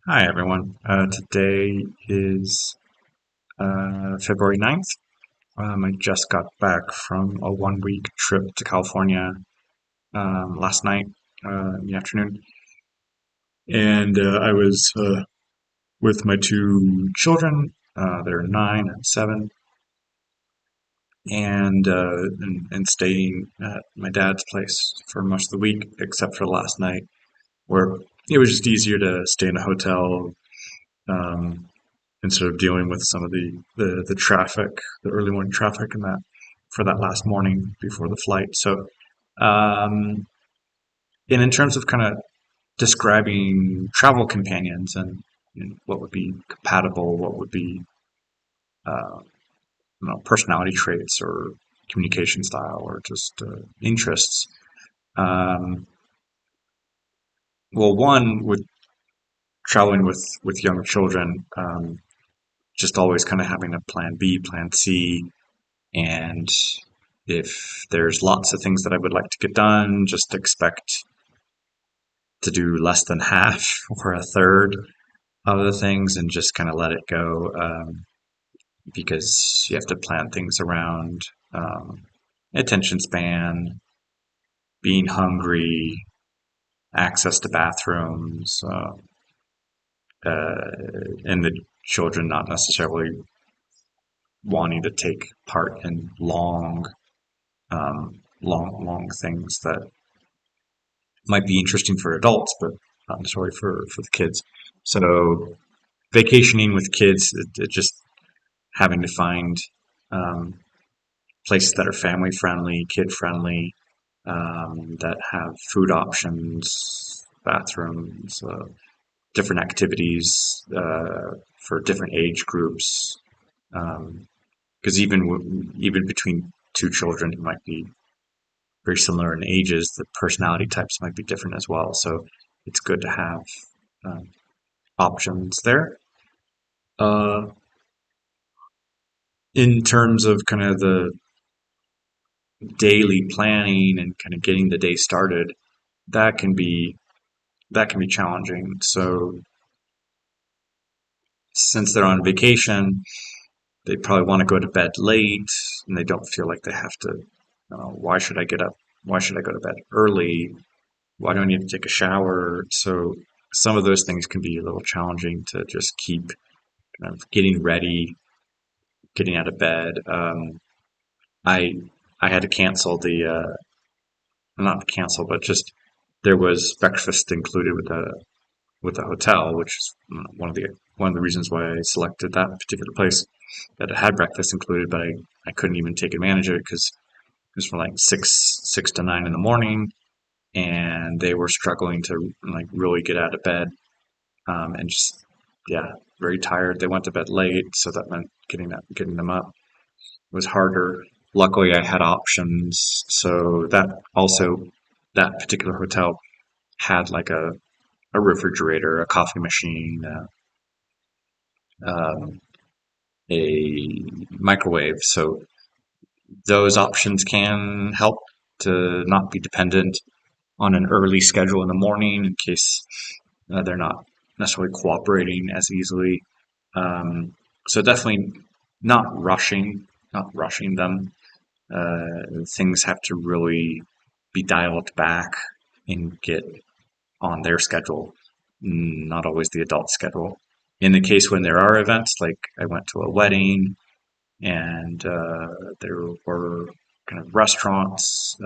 Hi, everyone. Today is February 9th. I just got back from a 1 week trip to California last night in the afternoon. And I was with my two children. They're 9 and 7, and staying at my dad's place for most of the week, except for last night, where it was just easier to stay in a hotel. Um, Instead of dealing with some of the traffic, the early morning traffic, and that for that last morning before the flight. So, um, and in terms of kind of describing travel companions and what would be compatible, what would be uh, personality traits or communication style or just interests. Um, well, one with traveling with younger children, just always kind of having a plan B, plan C, and if there's lots of things that I would like to get done, just expect to do less than half or a third of the things and just kind of let it go, because you have to plan things around um, attention span, being hungry, access to bathrooms, and the children not necessarily wanting to take part in long things that might be interesting for adults, but not necessarily for the kids. So vacationing with kids, it just having to find um, places that are family friendly, kid friendly, that have food options, bathrooms, different activities for different age groups. Because even between two children who might be very similar in ages, the personality types might be different as well. So it's good to have um, options there. Uh, in terms of kind of the daily planning and kind of getting the day started, that can be that can be challenging. So since they're on vacation, they probably want to go to bed late, and they don't feel like they have to. Why should I get up? Why should I go to bed early? Why do I need to take a shower? So some of those things can be a little challenging to just keep kind of getting ready, getting out of bed. I I had to cancel the not cancel, but just there was breakfast included with the hotel, which is one of the reasons why I selected that particular place that it had breakfast included, but I couldn't even take advantage of it because it was from like six to 9 in the morning, and they were struggling to like really get out of bed, and just yeah, very tired. They went to bed late, so that meant getting them up was harder. Luckily, I had options, so that particular hotel had like a refrigerator, a coffee machine, um, a microwave. So those options can help to not be dependent on an early schedule in the morning in case they're not necessarily cooperating as easily. So definitely not rushing them. Things have to really be dialed back and get on their schedule, not always the adult schedule. In the case when there are events, like I went to a wedding and there were kind of restaurants.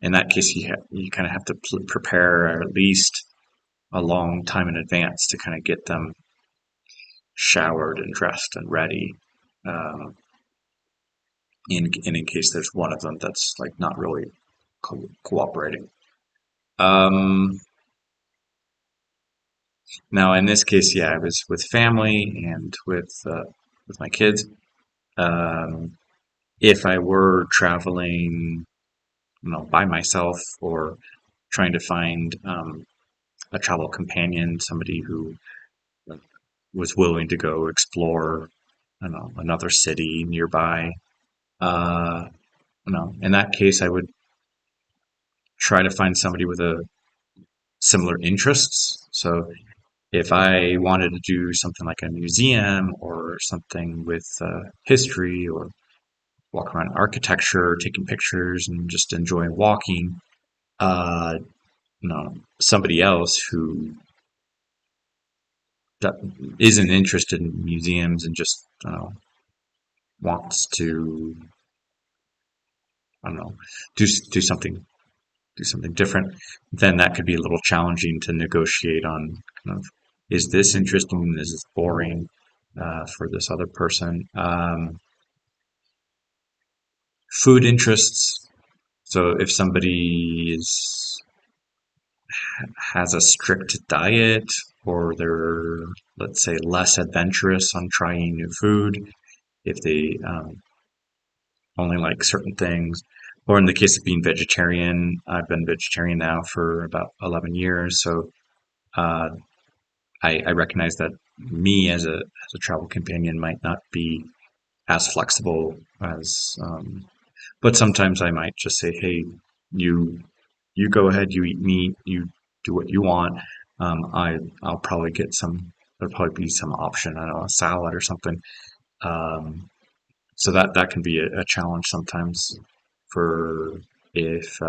In that case, you kind of have to prepare at least a long time in advance to kind of get them showered and dressed and ready. Um, in case there's one of them that's like not really cooperating. Um, Now, in this case, yeah, I was with family and with my kids. Um, if I were traveling, by myself or trying to find a travel companion, somebody who was willing to go explore, I don't know, another city nearby. Uh, in that case, I would try to find somebody with a similar interests. So If I wanted to do something like a museum or something with history or walk around architecture, taking pictures and just enjoying walking, uh, somebody else who that isn't interested in museums and just wants to, I don't know, do something different, then that could be a little challenging to negotiate on. Kind of, is this interesting? Is this boring for this other person? Food interests. So if somebody has a strict diet, or they're, let's say, less adventurous on trying new food, if they only like certain things, or in the case of being vegetarian, I've been vegetarian now for about 11 years, so uh, I recognize that me as a travel companion might not be as flexible as, but sometimes I might just say, hey, you you go ahead, you eat meat, you do what you want. I'll probably get some. There'll probably be some option, I don't know, a salad or something. Um, so that can be a challenge sometimes for if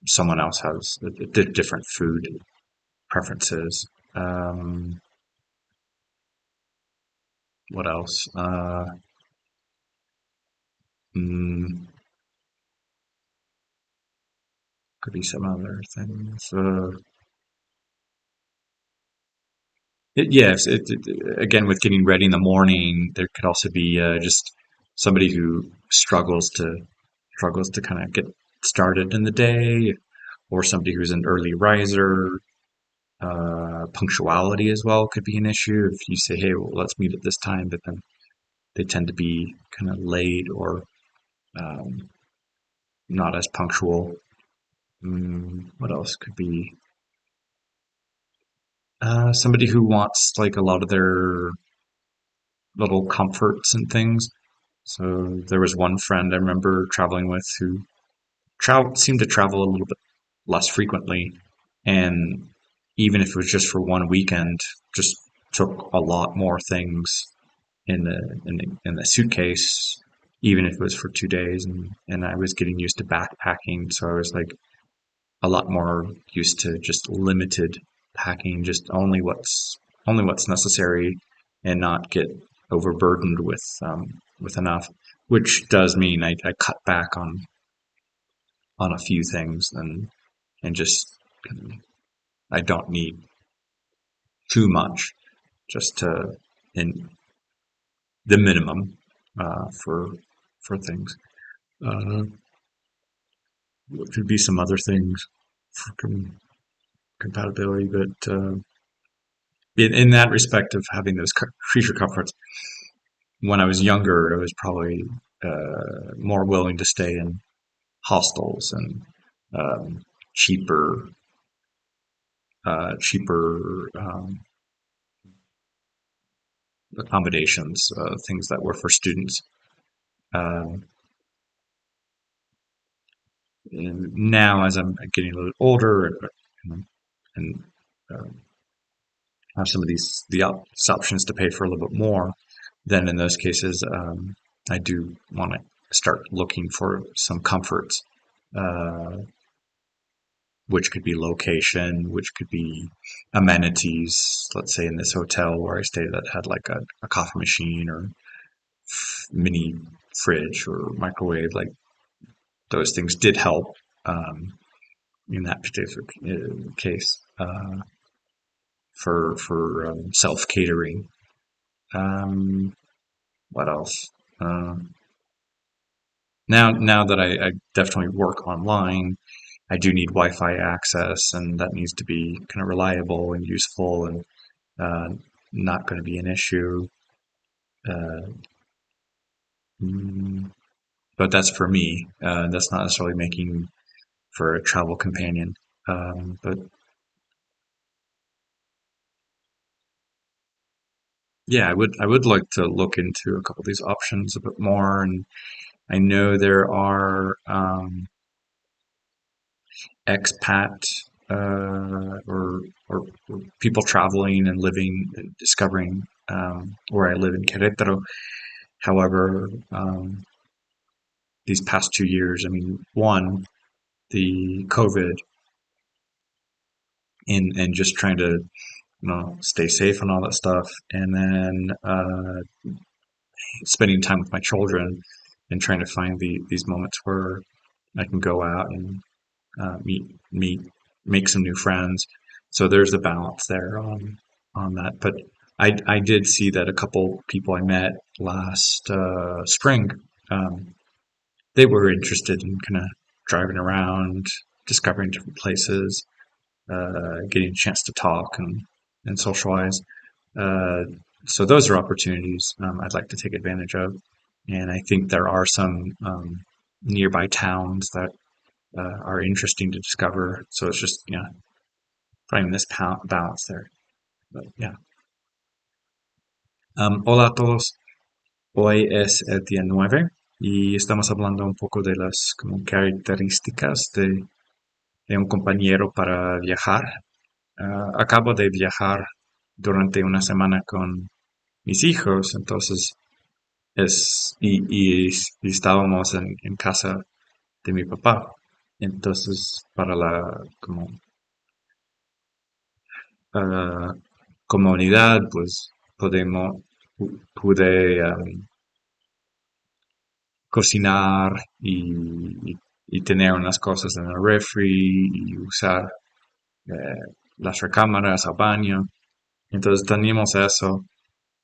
someone else has different food preferences. What else? Mm, could be some other things. Yes, again, with getting ready in the morning, there could also be just somebody who struggles to kind of get started in the day, or somebody who's an early riser. Punctuality as well could be an issue if you say, "Hey, well, let's meet at this time," but then they tend to be kind of late or um, not as punctual. What else could be? Somebody who wants like a lot of their little comforts and things. So there was one friend I remember traveling with who seemed to travel a little bit less frequently, and even if it was just for one weekend, just took a lot more things in the suitcase, even if it was for 2 days. And I was getting used to backpacking, so I was like a lot more used to just limited packing, just only what's necessary, and not get overburdened with enough. Which does mean I cut back on a few things and just I don't need too much, just to in the minimum for things. Uh, what could be some other things for compatibility, but in that respect of having those creature comforts, when I was younger, I was probably more willing to stay in hostels and um, cheaper, cheaper accommodations, things that were for students. Um, and now, as I'm getting a little older and um, have some of the options to pay for a little bit more, then in those cases, I do want to start looking for some comforts, uh, which could be location, which could be amenities. Let's say in this hotel where I stayed that had like a coffee machine or mini fridge or microwave, like those things did help in that particular case for self catering. Um, what else? Uh, now that I definitely work online, I do need Wi-Fi access, and that needs to be kind of reliable and useful, and uh, not going to be an issue. Uh, mm, but that's for me. That's not necessarily making for a travel companion. But yeah, I would like to look into a couple of these options a bit more, and I know there are expat or people traveling and living, and discovering where I live in Querétaro. However, these past 2 years, I mean, one, the COVID and just trying to stay safe and all that stuff, and then spending time with my children and trying to find these moments where I can go out and meet, make some new friends. So there's a balance there on that. But I did see that a couple people I met last spring, um, they were interested in kind of driving around, discovering different places, getting a chance to talk and socialize. Uh, so those are opportunities I'd like to take advantage of. And I think there are some nearby towns that are interesting to discover. So it's just, finding this balance there. But yeah. Hola a todos. Hoy es el día 9 y estamos hablando un poco de las como características de un compañero para viajar. Acabo de viajar durante una semana con mis hijos, entonces y estábamos en casa de mi papá. Entonces, para la como ah, comunidad, pues pude cocinar y tener unas cosas en el refri y usar las recámaras al baño. Entonces teníamos eso.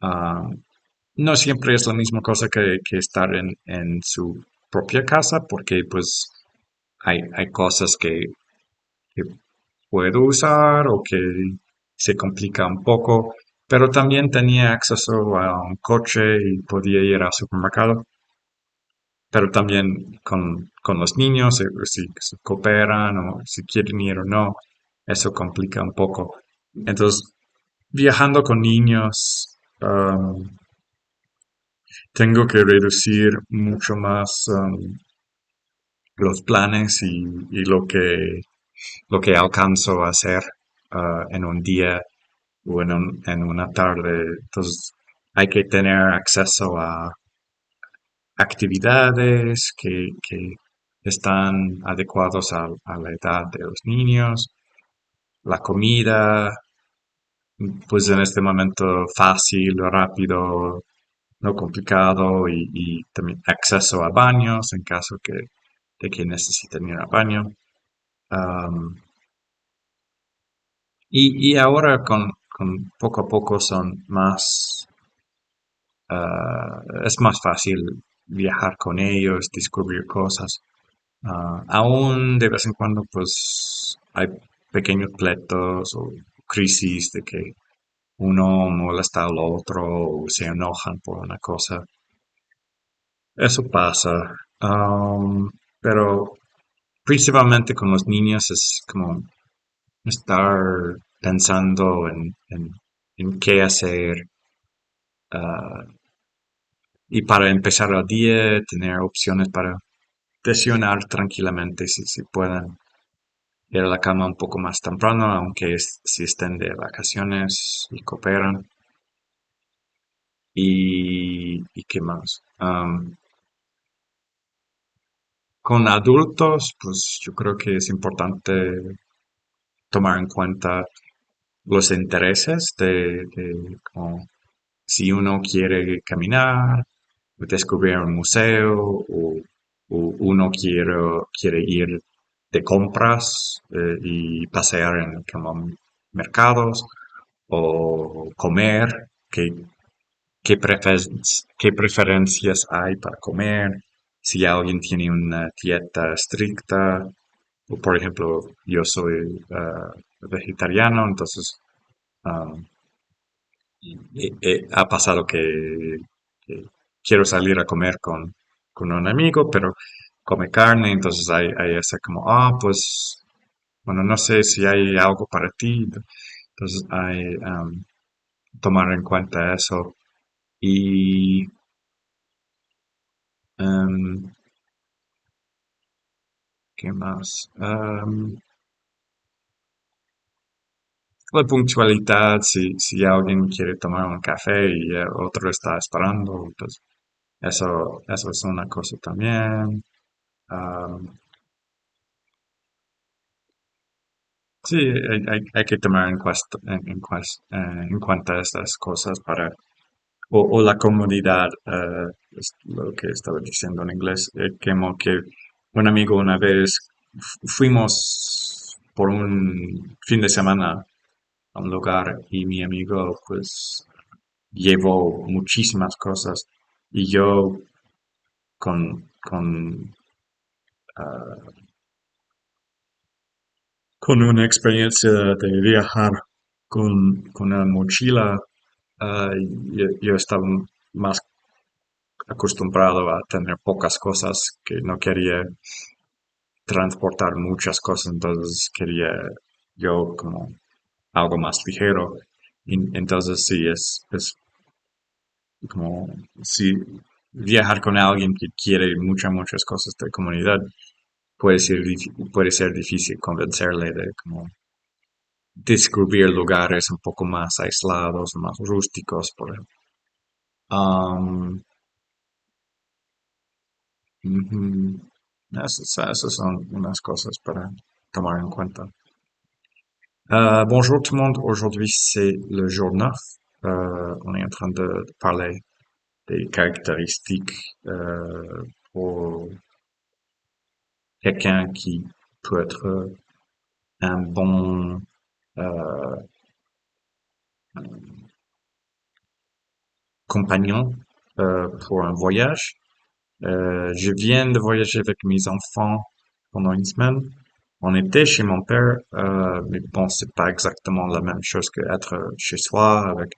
Ah, no siempre es la misma cosa que estar en su propia casa porque pues hay cosas que puedo usar o que se complica un poco, pero también tenía acceso a un coche y podía ir al supermercado. Pero también con los niños, si cooperan o si quieren ir o no, eso complica un poco. Entonces, viajando con niños, tengo que reducir mucho más los planes y lo que alcanzo a hacer en un día o en una tarde. Entonces, hay que tener acceso a actividades que están adecuados a la edad de los niños, la comida, pues en este momento fácil, rápido, no complicado y también acceso a baños en caso de que necesiten ir al baño. Am, y ahora con poco a poco son más, es más fácil viajar con ellos, descubrir cosas. Aún de vez en cuando, pues hay pequeños pleitos o crisis de que uno molesta al otro o se enojan por una cosa. Eso pasa. Pero principalmente con los niños es como estar pensando en qué hacer y para empezar el día tener opciones para desayunar tranquilamente si pueden ir a la cama un poco más temprano, aunque si estén de vacaciones y cooperan. Y qué más. Con adultos, pues yo creo que es importante tomar en cuenta los intereses como si uno quiere caminar, descubrir un museo o uno quiere ir de compras y pasear en como mercados o comer, qué, qué preferencias hay para comer, si alguien tiene una dieta estricta, o por ejemplo, yo soy vegetariano, entonces um, ha pasado que quiero salir a comer con un amigo, pero come carne, entonces hay ese como, pues, bueno, no sé si hay algo para ti, entonces hay tomar en cuenta eso. Y em, ¿qué más? la puntualidad, si alguien quiere tomar un café y el otro está esperando, pues eso es una cosa también. Ah, sí, hay que tomar en cuenta estas cosas o la comodidad, es lo que estaba diciendo en inglés, como que un amigo una vez fuimos por un fin de semana a un lugar y mi amigo pues llevó muchísimas cosas y yo con, ah, con una experiencia de viajar con una mochila, yo estaba más acostumbrado a tener pocas cosas, que no quería transportar muchas cosas, entonces quería yo como algo más ligero. Entonces sí, es como si viajar con alguien que quiere muchas cosas de comunidad, puede ser difícil convencerle de como descubrir lugares un poco más aislados, más rústicos, por ejemplo. Ujú. Esas son unas cosas para tomar en cuenta. Bonjour tout le monde, aujourd'hui c'est le jour 9. On est en train de parler des caractéristiques pour quelqu'un qui peut être un bon euh, compagnon pour un voyage. Je viens de voyager avec mes enfants pendant une semaine. On était chez mon père, mais bon, c'est pas exactement la même chose que être chez soi avec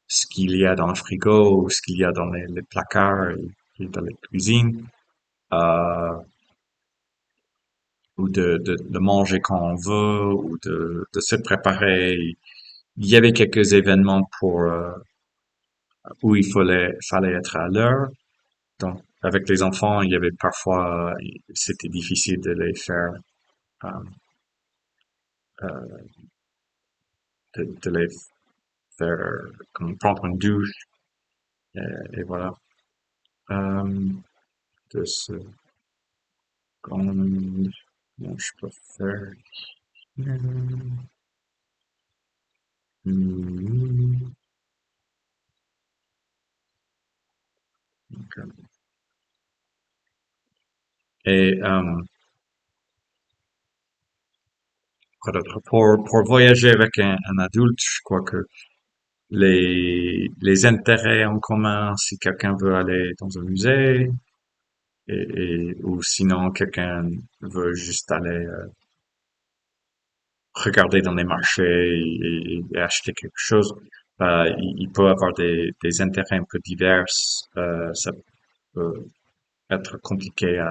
ce qu'il y a dans le frigo ou ce qu'il y a dans les placards et dans les cuisines, euh, ou de manger quand on veut ou de se préparer. Il y avait quelques événements pour où fallait être à l'heure. Donc, avec les enfants, il y avait parfois, c'était difficile de les faire, euh, euh, de les faire comme prendre une douche et voilà. Euh, de ce qu'on, bon, je peux faire. Hmm, ok. Et quoi d'autre? Pour voyager avec un adulte, je crois que les intérêts en commun, si quelqu'un veut aller dans un musée, ou sinon quelqu'un veut juste aller regarder dans les marchés et acheter quelque chose, il peut avoir des intérêts un peu divers. Ça peut être compliqué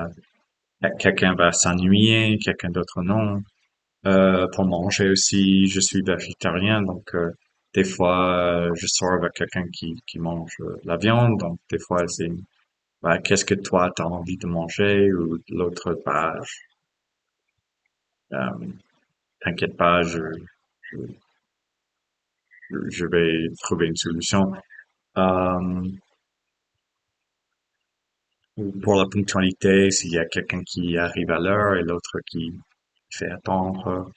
quelqu'un va s'ennuyer, quelqu'un d'autre non. Pour manger aussi, je suis végétarien, donc des fois je sors avec quelqu'un qui mange la viande, donc des fois c'est bah, qu'est-ce que toi t'as envie de manger ou l'autre bah euh, t'inquiète pas, je, je vais trouver une solution. Euh, pour la ponctualité, s'il y a quelqu'un qui arrive à l'heure et l'autre qui fait attendre,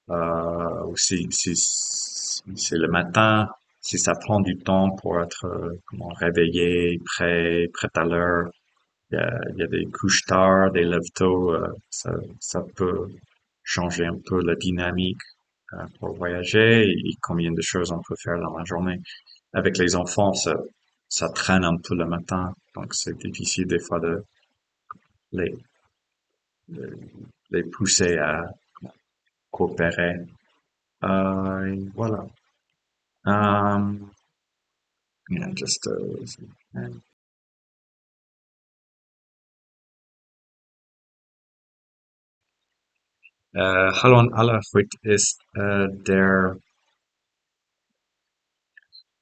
ou si c'est le matin, si ça prend du temps pour être comment, réveillé, prêt à l'heure, il y a des couches tard, des lève tôt, ça peut changer un peu la dynamique pour voyager et combien de choses on peut faire dans la journée. Avec les enfants, ça traîne un peu le matin, donc c'est difficile des fois de les, de les pousser à coopérer. Et voilà. Yeah, just hallo an alle, heute ist der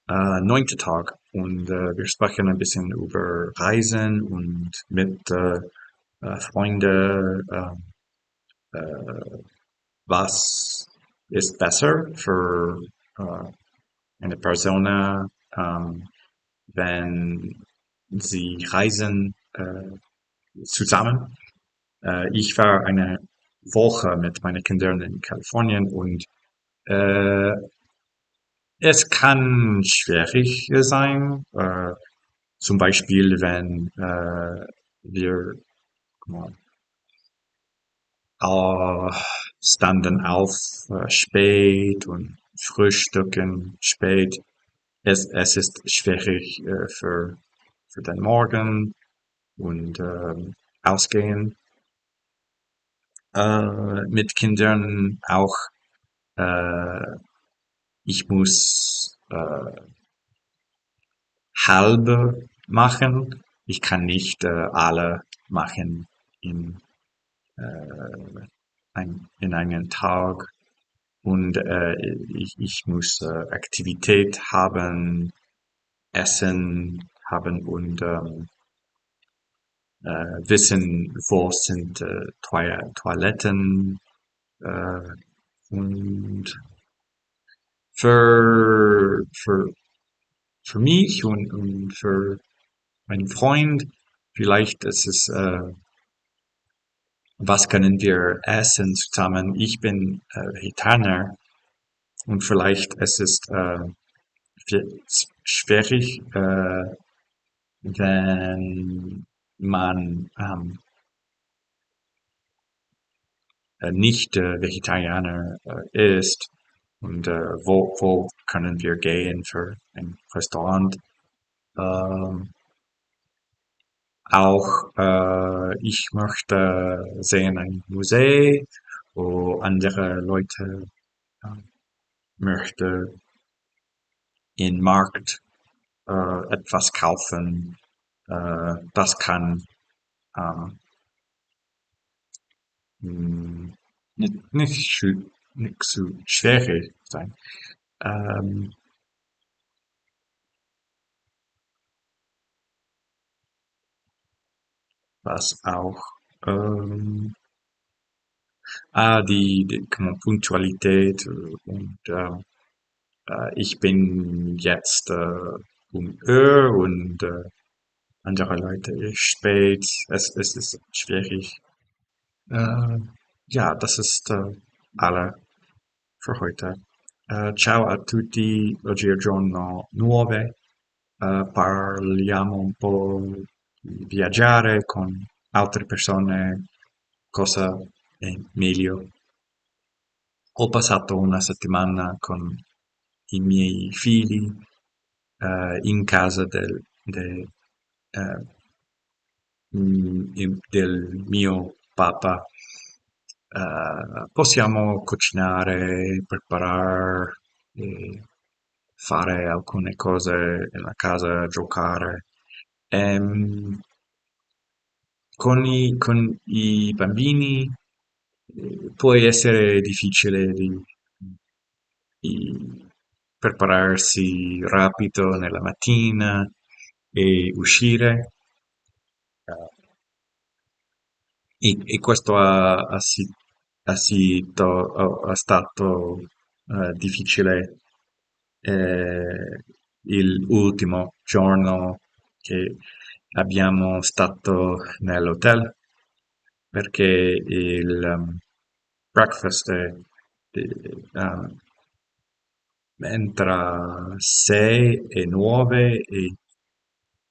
9. Tag und wir sprechen ein bisschen über Reisen und mit Freunde, äh, was ist besser für äh, eine Person, wenn sie reisen zusammen. Ich war eine Woche mit meinen Kindern in Kalifornien und äh, es kann schwierig sein, zum Beispiel wenn wir äh, standen auf spät und frühstücken spät. Es ist schwierig für den Morgen und ausgehen mit Kindern auch. Äh, ich muss halbe machen. Ich kann nicht alle machen in, in einen Tag. Und ich muss Aktivität haben, Essen haben und wissen, wo sind Toiletten äh, und für, für, für mich und für meinen Freund, vielleicht ist es, was können wir essen zusammen? Ich bin Vegetarier und vielleicht es ist schwierig, wenn man nicht Vegetarier ist und wo können wir gehen für ein Restaurant. Ähm, Auch ich möchte sehen ein Museum, wo andere Leute äh, möchte in Markt etwas kaufen. Das kann ähm, nicht so schwierig sein. Ähm, Was auch die Punktualität und ich bin jetzt und andere Leute ist spät. Es ist schwierig. Äh, ja, das ist alle für heute. Ciao a tutti, oggi è un giorno nuovo. Parliamo un po' di viaggiare con altre persone, cosa è meglio. Ho passato una settimana con i miei figli in casa eh, del mio papà. Possiamo cucinare, preparare, fare alcune cose nella casa, giocare. Ehm, con i bambini può essere difficile di prepararsi rapido nella mattina e uscire. E questo ha stato difficile l'ultimo giorno che abbiamo stato nell'hotel perché il breakfast entra 6 e 9 e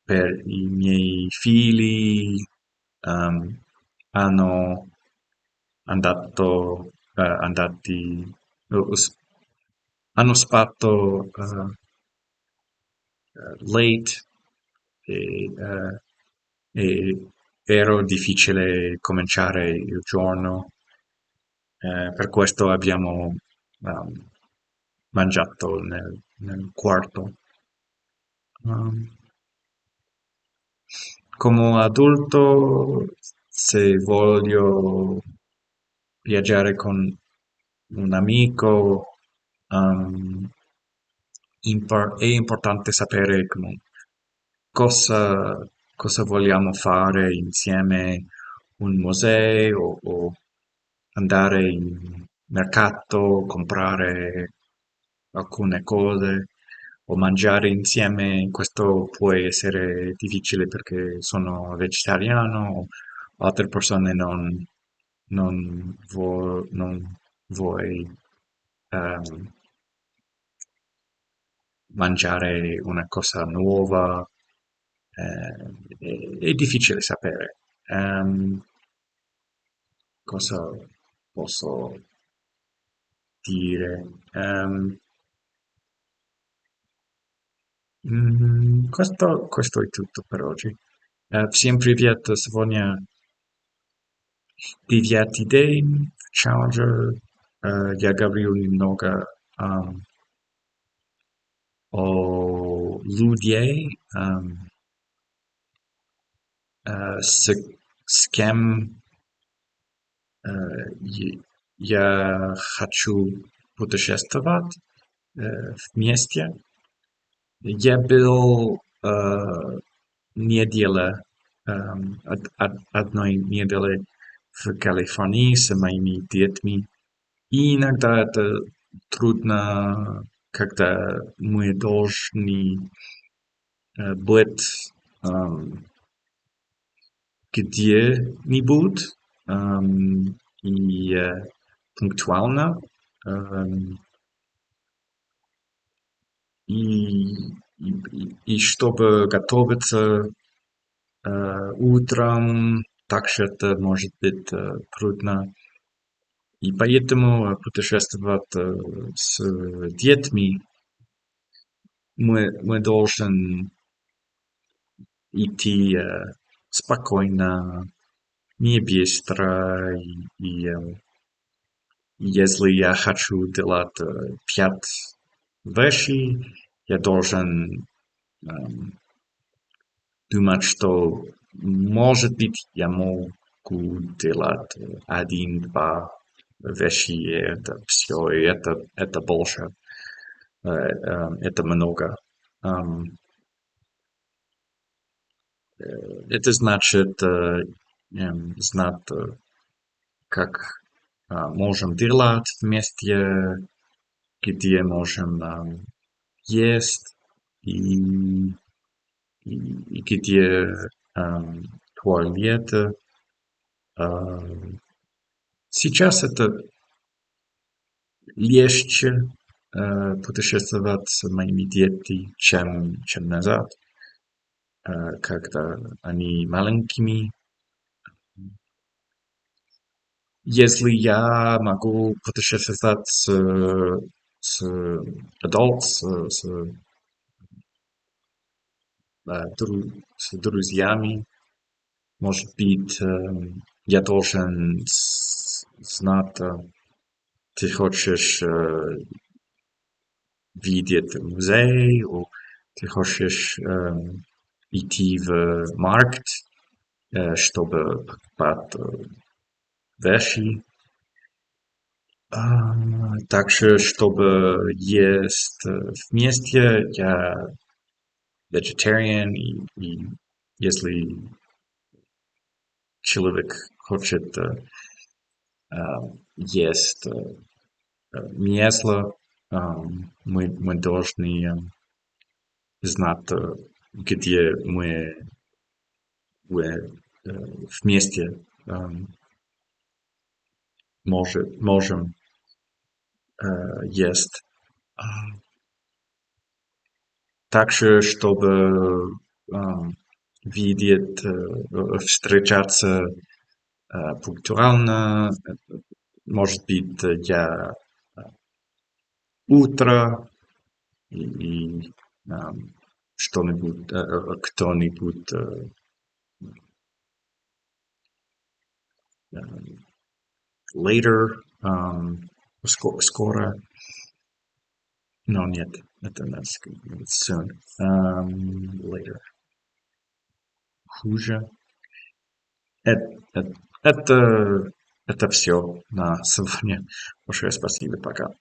per i miei figli ehm, hanno andati, hanno fatto late e ero difficile cominciare il giorno, per questo abbiamo ehm, mangiato nel quarto. Um, Come adulto, se voglio viaggiare con un amico, um, è importante sapere cosa, cosa vogliamo fare insieme, un museo o andare mercato, comprare alcune cose o mangiare insieme. Questo può essere difficile perché sono vegetariano o altre persone non vuoi ehm, mangiare una cosa nuova. È difficile sapere. Cosa posso dire? Questo è tutto per oggi. Всем привет, сегодня 9-й день Challenger. Я говорил немного о людей, с, с кем я хочу путешествовать вместе. Я был неделя, одной недели в Калифорнии с моими детьми. И иногда это трудно, когда мы должны быть где-нибудь и пунктуально. И, и чтобы готовиться утром, также это может быть трудно. И поэтому путешествовать с детьми мы должны идти спокойно, не быстро. Если я хочу делать 5 вещей, я должен думать, что, может быть, я могу делать 1-2 вещи, и это все, и это больше, это много. Это значит знать, как можем делать вместе, где можем есть, и где туалеты. Сейчас это легче путешествовать с моими детьми, чем назад, когда они маленькими. Если я могу путешествовать с adults, с друзьями, может быть, я должен знать, ты хочешь видеть музей, или ты хочешь идти в маркет, чтобы покупать вещи. Также, чтобы есть вместе, я vegetarian, и если человек хочет есть мясо, мы должны знать, где мы вместе можем есть. Также, чтобы видеть, встречаться пунктуально, может быть, я утро и что-нибудь, кто-нибудь later, скоро, но нет, это soon, later, хуже. Это, это все на сегодня. Большое спасибо, пока.